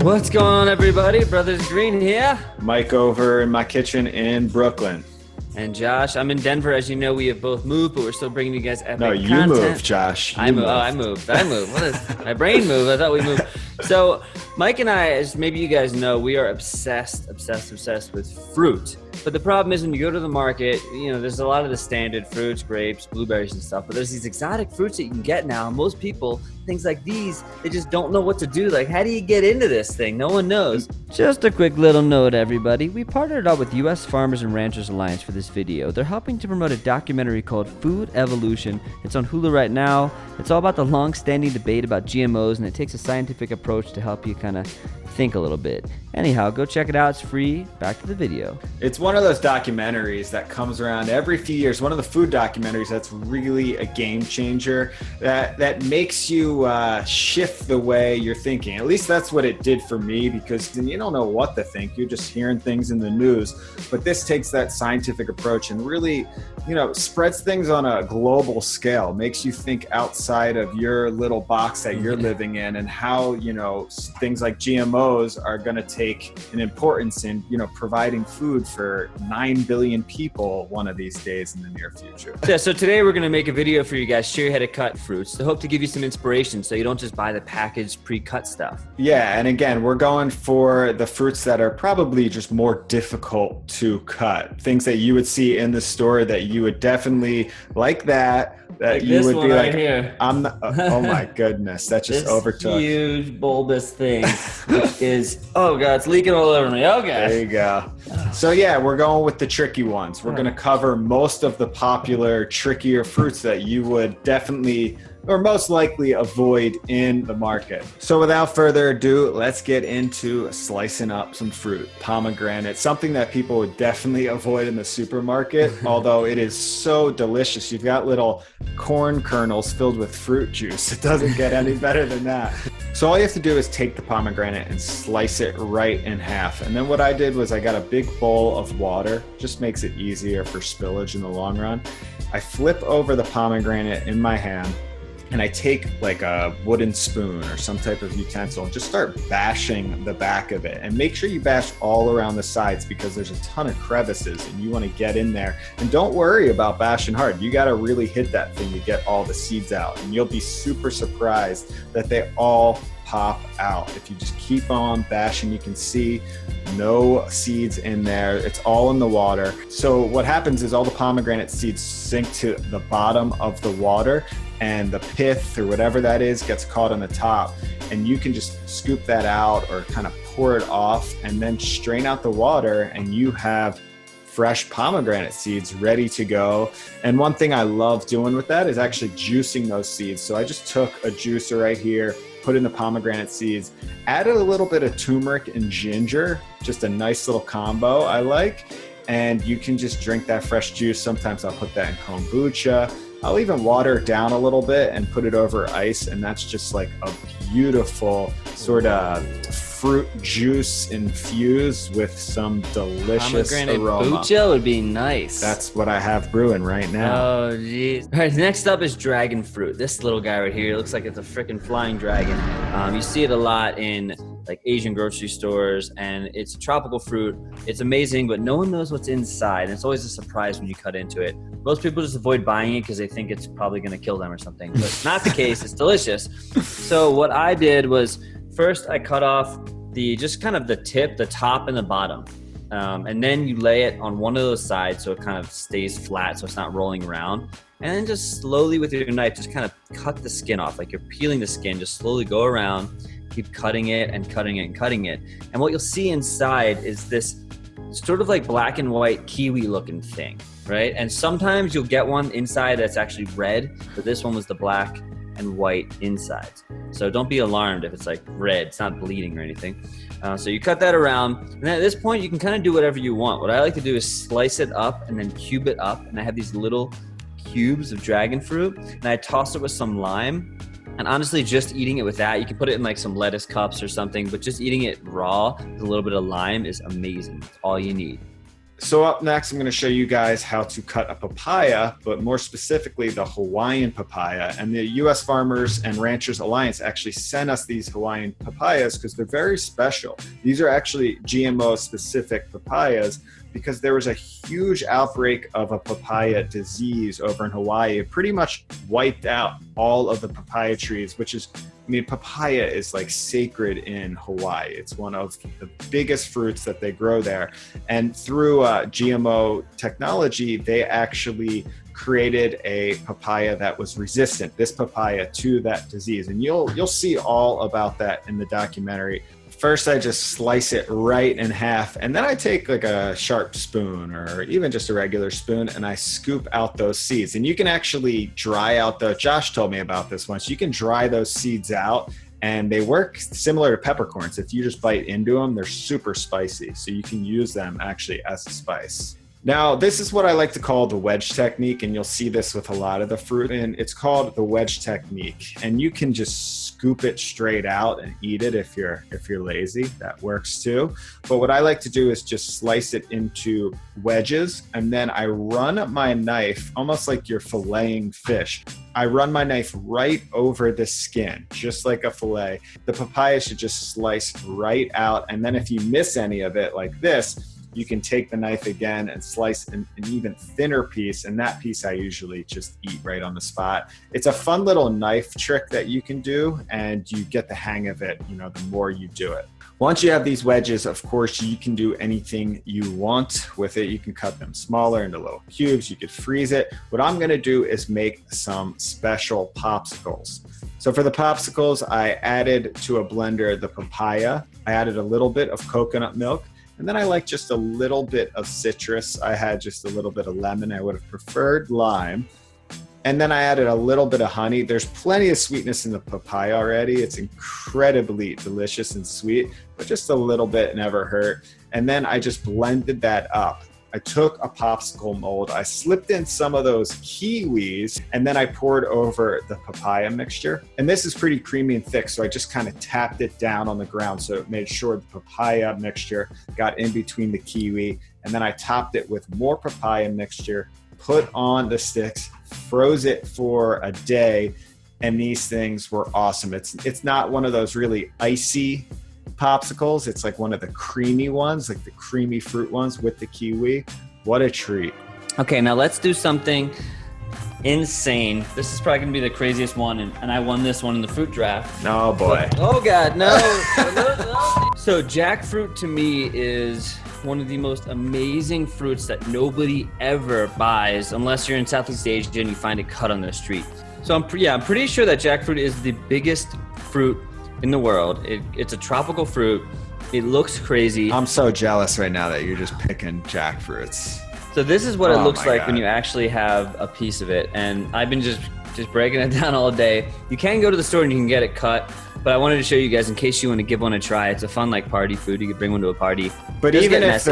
What's going on, everybody? Brothers Green here. Mike over in my kitchen in Brooklyn. And Josh, I'm in Denver. As you know, we have both moved, but we're still bringing you guys epic content. No, you moved, Josh. I moved. I moved. What is my brain moved? I thought we moved. So Mike and I, as maybe you guys know, we are obsessed with fruit. But the problem is when you go to the market, you know, there's a lot of the standard fruits, grapes, blueberries and stuff, but there's these exotic fruits that you can get now. Most people, things like these, they just don't know what to do. Like, how do you get into this thing? No one knows. Just a quick little note, everybody. We partnered up with U.S. Farmers and Ranchers Alliance for this video. They're helping to promote a documentary called Food Evolution. It's on Hulu right now. It's all about the long-standing debate about GMOs, and it takes a scientific approach to help you kind of think a little bit. Anyhow, go check it out. It's free. Back to the video. It's one of those documentaries that comes around every few years. One of the food documentaries that's really a game changer that makes you shift the way you're thinking. At least that's what it did for me, because you don't know what to think. You're just hearing things in the news. But this takes that scientific approach and really, you know, spreads things on a global scale, makes you think outside of your little box that you're living in, and how, you know, things like GMOs are going to take an importance in, you know, providing food for 9 billion people one of these days in the near future. Yeah, so today we're going to make a video for you guys, show you how to cut fruits. I hope to give you some inspiration so you don't just buy the packaged pre-cut stuff. Yeah, and again, we're going for the fruits that are probably just more difficult to cut. Things that you would see in the store that you would definitely like that you would be like, here. I'm not, oh my goodness, that just overtook. Huge bulbous thing, which is, oh God, it's leaking all over me. Okay. There you go. So yeah, we're going with the tricky ones. We're going to cover most of the popular, trickier fruits that you would definitely or most likely avoid in the market. So without further ado, let's get into slicing up some fruit. Pomegranate, something that people would definitely avoid in the supermarket, although it is so delicious. You've got little corn kernels filled with fruit juice. It doesn't get any better than that. So all you have to do is take the pomegranate and slice it right in half. And then what I did was I got a big bowl of water, just makes it easier for spillage in the long run. I flip over the pomegranate in my hand, and I take like a wooden spoon or some type of utensil and just start bashing the back of it. And make sure you bash all around the sides, because there's a ton of crevices and you want to get in there. And don't worry about bashing hard. You got to really hit that thing to get all the seeds out. And you'll be super surprised that they all pop out. If you just keep on bashing, you can see no seeds in there. It's all in the water. So what happens is all the pomegranate seeds sink to the bottom of the water, and the pith or whatever that is gets caught on the top, and you can just scoop that out or kind of pour it off and then strain out the water, and you have fresh pomegranate seeds ready to go. And one thing I love doing with that is actually juicing those seeds. So I just took a juicer right here, put in the pomegranate seeds, added a little bit of turmeric and ginger, just a nice little combo I like, and you can just drink that fresh juice. Sometimes I'll put that in kombucha. I'll even water it down a little bit and put it over ice, and that's just like a beautiful sort of fruit juice infused with some delicious aroma. Kombucha would be nice. That's what I have brewing right now. Oh, geez. All right, next up is dragon fruit. This little guy right here looks like it's a freaking flying dragon. You see it a lot in like Asian grocery stores, and it's a tropical fruit. It's amazing, but no one knows what's inside. And it's always a surprise when you cut into it. Most people just avoid buying it because they think it's probably going to kill them or something, but it's not the case. It's delicious. So what I did was first I cut off just kind of the tip, the top and the bottom. And then you lay it on one of those sides so it kind of stays flat, so it's not rolling around. And then just slowly with your knife, just kind of cut the skin off. Like you're peeling the skin, just slowly go around, keep cutting it and cutting it and cutting it. And what you'll see inside is this sort of like black and white kiwi looking thing, right? And sometimes you'll get one inside that's actually red, but this one was the black and white insides. So don't be alarmed if it's like red, it's not bleeding or anything. So you cut that around, and then at this point you can kind of do whatever you want. What I like to do is slice it up and then cube it up, and I have these little cubes of dragon fruit, and I toss it with some lime, And honestly, just eating it with that, you can put it in like some lettuce cups or something, but just eating it raw with a little bit of lime is amazing. It's all you need. So up next, I'm going to show you guys how to cut a papaya, but more specifically the Hawaiian papaya. And the U.S. Farmers and Ranchers Alliance actually sent us these Hawaiian papayas because they're very special. These are actually GMO-specific papayas because there was a huge outbreak of a papaya disease over in Hawaii. It pretty much wiped out all of the papaya trees, which is, I mean, papaya is like sacred in Hawaii. It's one of the biggest fruits that they grow there. And through GMO technology, they actually created a papaya that was resistant, this papaya, to that disease. And you'll see all about that in the documentary. First, I just slice it right in half, and then I take like a sharp spoon or even just a regular spoon, and I scoop out those seeds. And you can actually dry out Josh told me about this once, you can dry those seeds out, and they work similar to peppercorns. If you just bite into them, they're super spicy. So you can use them actually as a spice. Now, this is what I like to call the wedge technique, and you'll see this with a lot of the fruit, and it's called the wedge technique. And you can just scoop it straight out and eat it if you're lazy. That works too. But what I like to do is just slice it into wedges, and then I run my knife, almost like you're filleting fish. I run my knife right over the skin, just like a fillet. The papaya should just slice right out, and then if you miss any of it like this, you can take the knife again and slice an even thinner piece, and that piece I usually just eat right on the spot. It's a fun little knife trick that you can do, and you get the hang of it, the more you do it. Once you have these wedges, of course, you can do anything you want with it. You can cut them smaller into little cubes. You could freeze it. What I'm gonna do is make some special popsicles. So for the popsicles, I added to a blender the papaya. I added a little bit of coconut milk. And then I like just a little bit of citrus. I had just a little bit of lemon. I would have preferred lime. And then I added a little bit of honey. There's plenty of sweetness in the papaya already. It's incredibly delicious and sweet, but just a little bit never hurt. And then I just blended that up. I took a popsicle mold, I slipped in some of those kiwis, and then I poured over the papaya mixture. And this is pretty creamy and thick, so I just kind of tapped it down on the ground so it made sure the papaya mixture got in between the kiwi. And then I topped it with more papaya mixture, put on the sticks, froze it for a day, and these things were awesome. It's not one of those really icy popsicles. It's like one of the creamy ones, like the creamy fruit ones with the kiwi. What a treat. Okay, now let's do something insane. This is probably gonna be the craziest one, and I won this one in the fruit draft. Oh boy. Oh God, no. So jackfruit to me is one of the most amazing fruits that nobody ever buys unless you're in Southeast Asia and you find it cut on the street. So I'm pretty sure that jackfruit is the biggest fruit in the world. It's a tropical fruit. It looks crazy. I'm so jealous right now that you're just picking jackfruits. So this is what it looks like God. when you actually have a piece of it. And I've been just breaking it down all day. You can go to the store and you can get it cut, but I wanted to show you guys in case you want to give one a try. It's a fun like party food. You could bring one to a party. But even if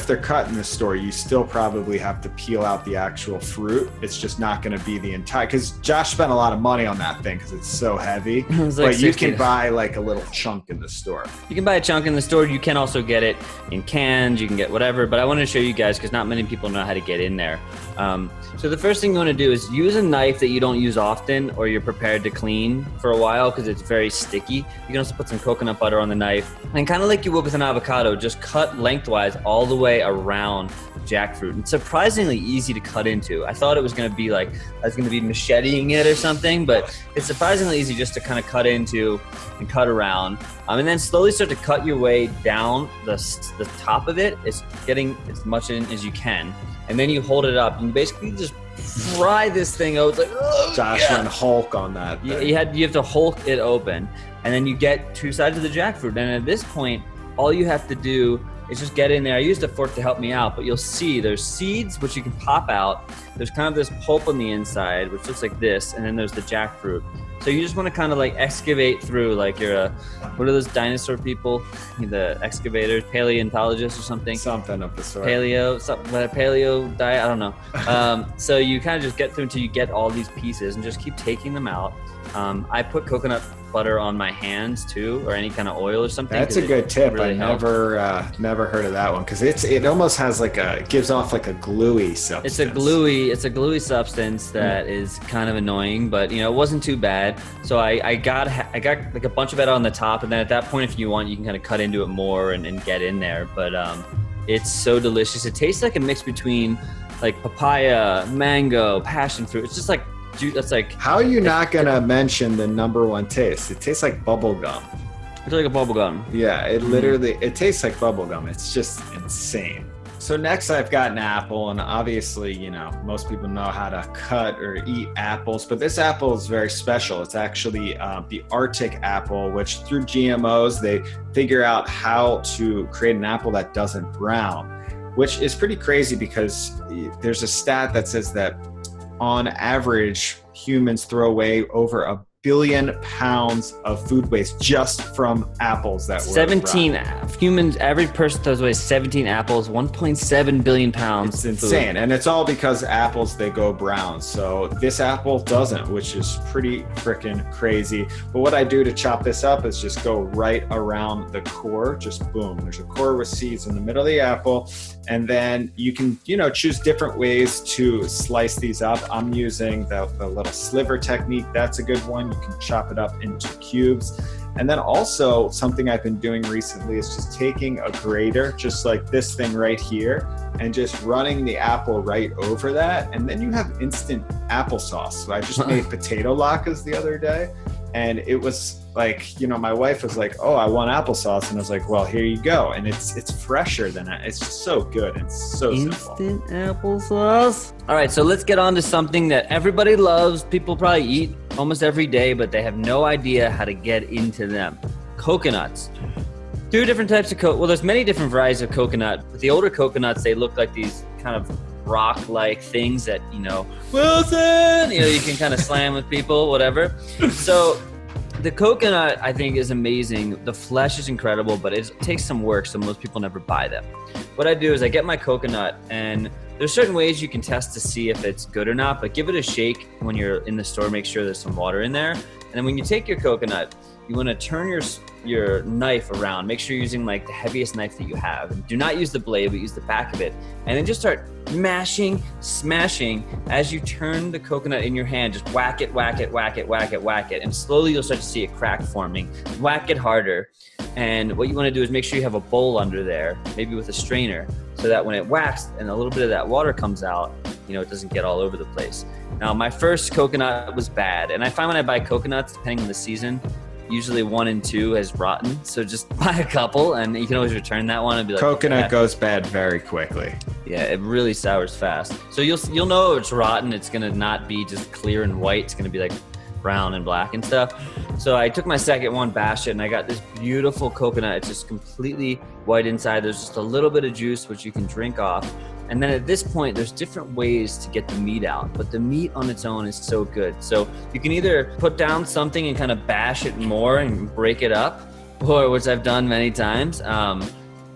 they're cut in the store, you still probably have to peel out the actual fruit. It's just not going to be the entire, because Josh spent a lot of money on that thing because it's so heavy. But you can buy like a little chunk in the store. You can buy a chunk in the store. You can also get it in cans. You can get whatever. But I wanted to show you guys because not many people know how to get in there. So the first thing you want to do is use a knife that you don't use often or you're prepared to clean for a while because it's very sticky. You can also put some coconut butter on the knife and kind of like you would with an avocado, just cut lengthwise all the way around the jackfruit. It's surprisingly easy to cut into. I thought it was going to be like I was going to be macheteing it or something, but it's surprisingly easy just to kind of cut into and cut around. And then slowly start to cut your way down the top of it. It's getting as much in as you can. And then you hold it up and you basically just fry this thing out. It's like, oh, Josh went Hulk on that thing. You have to Hulk it open. And then you get two sides of the jackfruit. And at this point, all you have to do is just get in there. I used a fork to help me out, but you'll see there's seeds, which you can pop out. There's kind of this pulp on the inside, which looks like this. And then there's the jackfruit. So you just want to kind of like excavate through, like you're what are those dinosaur people? The excavators, paleontologists or something? Something of the sort. Paleo diet, I don't know. So you kind of just get through until you get all these pieces and just keep taking them out. I put coconut butter on my hands too, or any kind of oil or something. That's a good tip. Really I never heard of that one, because it almost has it gives off like a gluey substance. It's a gluey substance that is kind of annoying, but it wasn't too bad. So I got like a bunch of it on the top, and then at that point, if you want, you can kind of cut into it more and get in there. But it's so delicious. It tastes like a mix between like papaya, mango, passion fruit. It's just like that's like. How are you not gonna mention the number one taste? It tastes like bubble gum. It's like a bubble gum. Yeah, it tastes like bubble gum. It's just insane. So next I've got an apple, and obviously, most people know how to cut or eat apples, but this apple is very special. It's actually the Arctic apple, which through GMOs, they figure out how to create an apple that doesn't brown, which is pretty crazy because there's a stat that says that on average, humans throw away over 1 billion pounds of food waste just from apples that were 17 humans, average person throws away 17 apples, 1.7 billion pounds. It's insane. And it's all because apples, they go brown. So this apple doesn't, which is pretty freaking crazy. But what I do to chop this up is just go right around the core, just boom. There's a core with seeds in the middle of the apple. And then you can, choose different ways to slice these up. I'm using the little sliver technique. That's a good one. You can chop it up into cubes. And then also something I've been doing recently is just taking a grater, just like this thing right here, and just running the apple right over that. And then you have instant applesauce. So I just made potato latkes the other day. And it was like, my wife was like, "Oh, I want applesauce." And I was like, "Well, here you go." And it's fresher than that. It's just so good. It's so instant simple. applesauce. All right, so let's get on to something that everybody loves. People probably eat almost every day, but they have no idea how to get into them. Coconuts. Two different types of well, there's many different varieties of coconut. With the older coconuts, they look like these kind of rock-like things that, Wilson, you can kind of slam with people, whatever. So the coconut, I think, is amazing. The flesh is incredible, but it takes some work, so most people never buy them. What I do is I get my coconut, and there's certain ways you can test to see if it's good or not, but give it a shake when you're in the store. Make sure there's some water in there. And then when you take your coconut, you want to turn your knife around. Make sure you're using like the heaviest knife that you have. And do not use the blade, but use the back of it. And then just start smashing as you turn the coconut in your hand. Just whack it. And slowly you'll start to see a crack forming. Whack it harder. And what you want to do is make sure you have a bowl under there, maybe with a strainer, so that when it whacks and a little bit of that water comes out, it doesn't get all over the place. Now, my first coconut was bad. And I find when I buy coconuts, depending on the season, usually 1 and 2 is rotten. So just buy a couple, and you can always return that one and be like, coconut goes bad very quickly. Yeah, it really sours fast. So you'll know it's rotten. It's gonna not be just clear and white. It's gonna be like brown and black and stuff. So I took my second one, bashed it, and I got this beautiful coconut. It's just completely white inside. There's just a little bit of juice, which you can drink off. And then at this point, there's different ways to get the meat out, but the meat on its own is so good. So you can either put down something and kind of bash it more and break it up, or which I've done many times,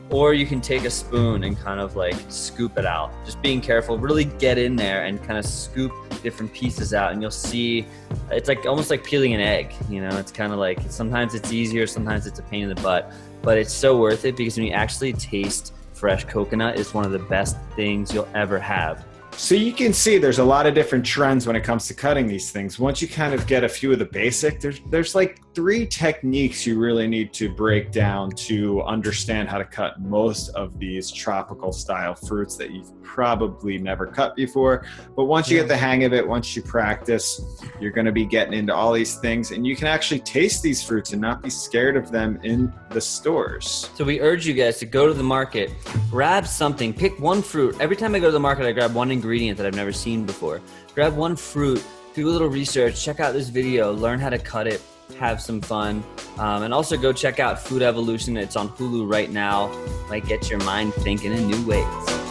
or you can take a spoon and kind of like scoop it out. Just being careful, really get in there and kind of scoop different pieces out, and you'll see it's like almost like peeling an egg. It's kind of like sometimes it's easier, sometimes it's a pain in the butt, but it's so worth it because when you actually taste fresh coconut, it's one of the best things you'll ever have. So you can see there's a lot of different trends when it comes to cutting these things. Once you kind of get a few of the basic, there's like 3 techniques you really need to break down to understand how to cut most of these tropical style fruits that you've probably never cut before. But once you get the hang of it, once you practice, you're going to be getting into all these things, and you can actually taste these fruits and not be scared of them in the stores. So we urge you guys to go to the market, grab something, pick one fruit. Every time I go to the market, I grab one ingredient that I've never seen before. Grab one fruit, do a little research, check out this video, learn how to cut it, have some fun, and also go check out Food Evolution. It's on Hulu right now. Might get your mind thinking in new ways.